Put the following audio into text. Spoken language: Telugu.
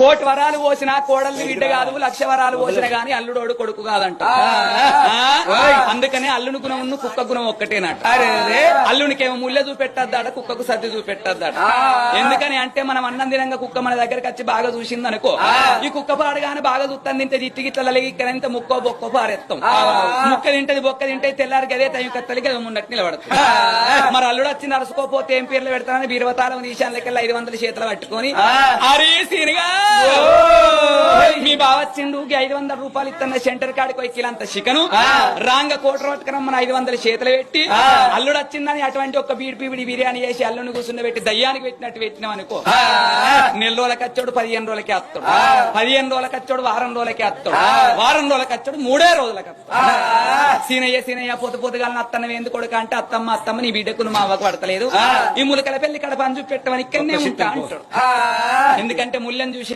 కోటి వరాలు పోసినా కోడల్ని బిడ్డ కాదు, లక్ష వరాలు పోసిన గాని అల్లుడోడు కొడుకు కాదంట. అందుకనే అల్లుని గుణం కుక్క గుణం ఒక్కటేనట. అల్లునికేమో ముళ్ళ చూపెట్టద్దాట, కుక్కకు సర్ది చూపెట్టద్దాట. ఎందుకని అంటే మనం అన్నం తినంగా కుక్క మన దగ్గరకు వచ్చి బాగా చూసింది అనుకో, ఈ కుక్క పాడగానే బాగా చూస్తాను తింటే జిట్టి గిట్ల ఇక్కడ ముక్కో బొక్కో పారేస్తాం. ముక్క తింటది బొక్క తింటే తెల్లారి గదే టైం కత్తలికి అది ఉన్నట్టు నిలబడుతుంది. మరి అల్లుడు వచ్చి నడుచుకోపోతే ఏం పేర్లు పెడతానని బీరవతారం ఈశాన్లకెళ్ళి 500 చేతులు పట్టుకొని అరే సీనిగా మీ బావచ్చిండు 500 రూపాయలు ఇస్తున్న సెంటర్ కాడికి వచ్చిలంత చికెను రాంగ కోట రోడ్కరమ్మని 500 చేతులు పెట్టి అల్లుడు వచ్చిందని అటువంటి ఒక బీడి బిర్యానీ చేసి అల్లుని కూర్చుని పెట్టి దయ్యానికి పెట్టినట్టు పెట్టినాం అనుకో, నెల రోజులకి వచ్చాడు 15 రోజులకి వస్తాడు, 15 రోజులకి వచ్చాడు వారం రోజులకి వస్తాడు, వారం రోజులకి వచ్చాడు 3 రోజులకి వస్తాడు. సీనయ్య పొద్దుగాలని అత్తన్న ఎందుకు కొడుక అంటే అత్తమ్మ నీ బిడ్డకు మా అవ్వకు పడతలేదు, ఈ ములకల పెళ్లి కడ పని చూపెట్టమని ఇక్కడనే ఉంటా అంటాడు. ఎందుకంటే ముళ్ళని చూసి